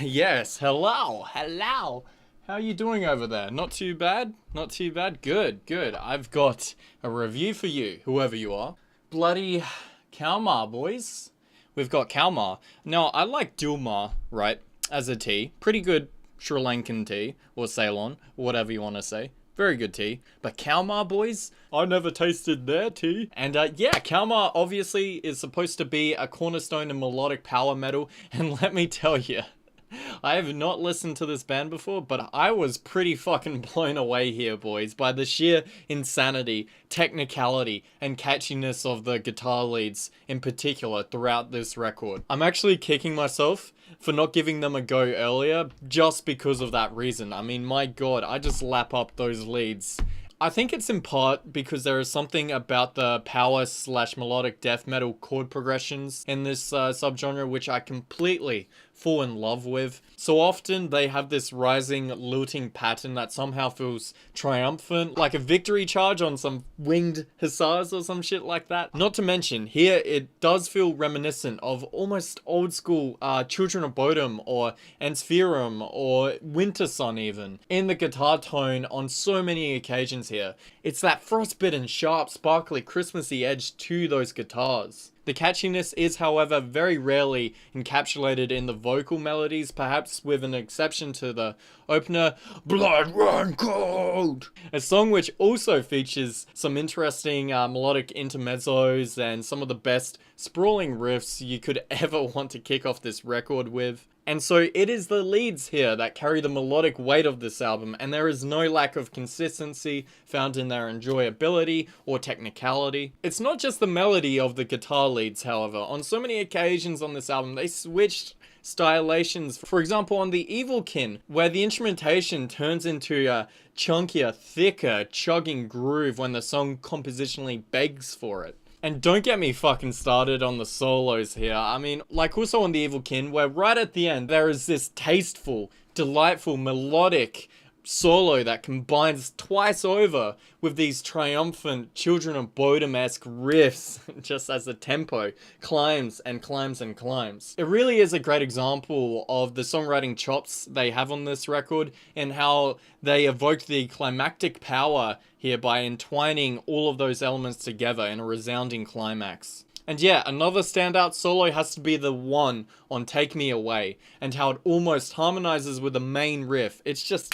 Yes, hello, hello. How are you doing over there? Not too bad? Not too bad? Good, good. I've got a review for you, whoever you are. Bloody Kalmah, boys. We've got Kalmah. Now, I like dilmah, right, as a tea. Pretty good Sri Lankan tea, or Ceylon, or whatever you want to say. Very good tea. But Kalmah, boys, I never tasted their tea. And yeah, Kalmah obviously is supposed to be a cornerstone in melodic power metal. And let me tell you, I have not listened to this band before, but I was pretty fucking blown away here, boys, by the sheer insanity, technicality, and catchiness of the guitar leads in particular throughout this record. I'm actually kicking myself for not giving them a go earlier just because of that reason. I mean, my god, I just lap up those leads. I think it's in part because there is something about the power slash melodic death metal chord progressions in this subgenre which I completely fall in love with. So often they have this rising lilting pattern that somehow feels triumphant, like a victory charge on some winged hussars or some shit like that. Not to mention, here it does feel reminiscent of almost old school Children of Bodom or Ensferum or Winter Sun even, in the guitar tone on so many occasions here. It's that frostbitten, sharp, sparkly, Christmassy edge to those guitars. The catchiness is, however, very rarely encapsulated in the vocal melodies, perhaps with an exception to the opener, Blood Run Cold, a song which also features some interesting melodic intermezzos and some of the best sprawling riffs you could ever want to kick off this record with. And so it is the leads here that carry the melodic weight of this album, and there is no lack of consistency found in their enjoyability or technicality. It's not just the melody of the guitar leads, however. On so many occasions on this album, they switched stylations. For example, on the Evilkin, where the instrumentation turns into a chunkier, thicker, chugging groove when the song compositionally begs for it. And don't get me fucking started on the solos here. I mean, like also on the Evilkin, where right at the end there is this tasteful, delightful, melodic solo that combines twice over with these triumphant Children of Bodom-esque riffs just as the tempo climbs and climbs and climbs. It really is a great example of the songwriting chops they have on this record and how they evoke the climactic power here by entwining all of those elements together in a resounding climax. And yeah, another standout solo has to be the one on Take Me Away, and how it almost harmonizes with the main riff. It's just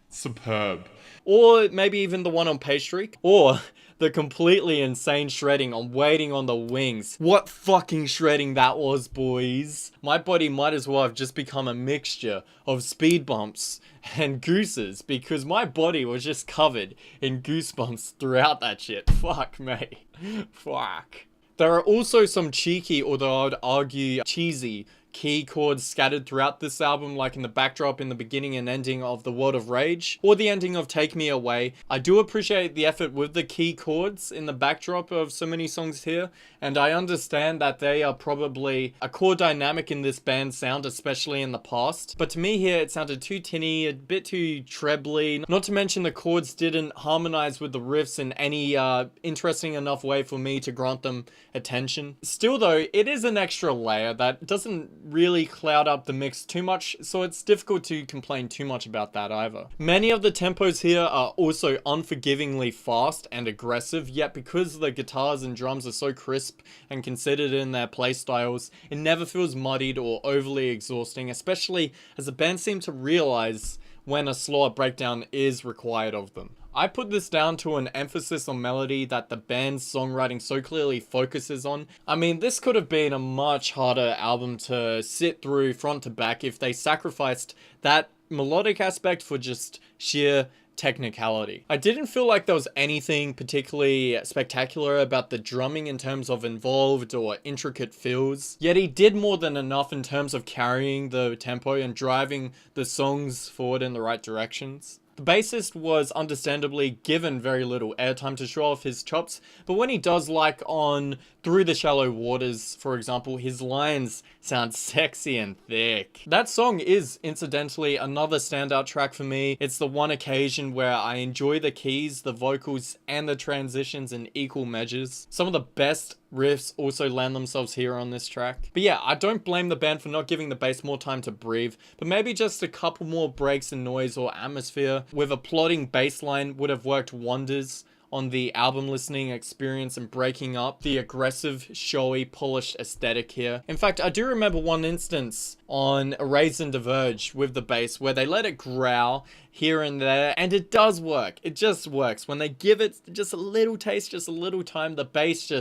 superb. Or maybe even the one on Pastry, or the completely insane shredding on Waiting on the Wings. What fucking shredding that was, boys. My body might as well have just become a mixture of speed bumps and gooses, because my body was just covered in goosebumps throughout that shit. Fuck me. Fuck. There are also some cheeky, although I would argue cheesy, key chords scattered throughout this album, like in the backdrop in the beginning and ending of The World of Rage, or the ending of Take Me Away. I do appreciate the effort with the key chords in the backdrop of so many songs here, and I understand that they are probably a core dynamic in this band's sound, especially in the past. But to me here, it sounded too tinny, a bit too trebly, not to mention the chords didn't harmonize with the riffs in any interesting enough way for me to grant them attention. Still though, it is an extra layer that doesn't really cloud up the mix too much, so it's difficult to complain too much about that either. Many of the tempos here are also unforgivingly fast and aggressive, yet because the guitars and drums are so crisp and considered in their playstyles, it never feels muddied or overly exhausting, especially as the band seem to realize when a slower breakdown is required of them. I put this down to an emphasis on melody that the band's songwriting so clearly focuses on. I mean, this could have been a much harder album to sit through front to back if they sacrificed that melodic aspect for just sheer technicality. I didn't feel like there was anything particularly spectacular about the drumming in terms of involved or intricate fills, yet he did more than enough in terms of carrying the tempo and driving the songs forward in the right directions. The bassist was understandably given very little airtime to show off his chops, but when he does, like on Through the Shallow Waters, for example, his lines sound sexy and thick. That song is, incidentally, another standout track for me. It's the one occasion where I enjoy the keys, the vocals, and the transitions in equal measures. Some of the best riffs also land themselves here on this track. But yeah, I don't blame the band for not giving the bass more time to breathe, but maybe just a couple more breaks in noise or atmosphere with a plodding bass line would have worked wonders on the album listening experience and breaking up the aggressive, showy, polished aesthetic here. In fact, I do remember one instance on Erase and Diverge with the bass where they let it growl here and there, and it does work. It just works. When they give it just a little taste, just a little time, the bass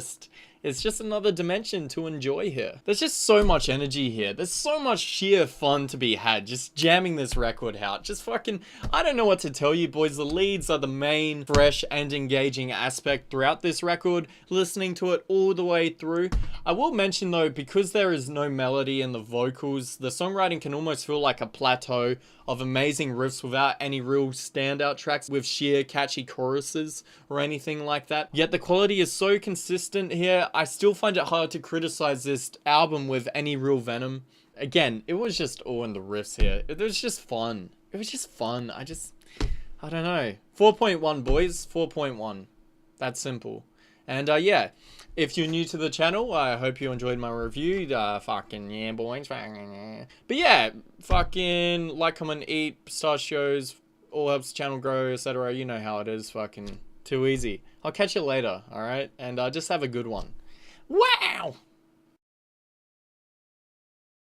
it's just another dimension to enjoy here. There's just so much energy here. There's so much sheer fun to be had just jamming this record out. Just fucking, I don't know what to tell you boys. The leads are the main fresh and engaging aspect throughout this record, listening to it all the way through. I will mention though, because there is no melody in the vocals, the songwriting can almost feel like a plateau of amazing riffs without any real standout tracks with sheer catchy choruses or anything like that. Yet the quality is so consistent here, I still find it hard to criticize this album with any real venom. Again, it was just all in the riffs here. It was just fun. It was just fun. I don't know. 4.1 boys, 4.1. That's simple. And yeah, if you're new to the channel, I hope you enjoyed my review. Fucking yeah, boys. But yeah, fucking like, comment, eat, pistachios, all helps the channel grow, etc. You know how it is. Fucking too easy. I'll catch you later, alright? And just have a good one. Wow!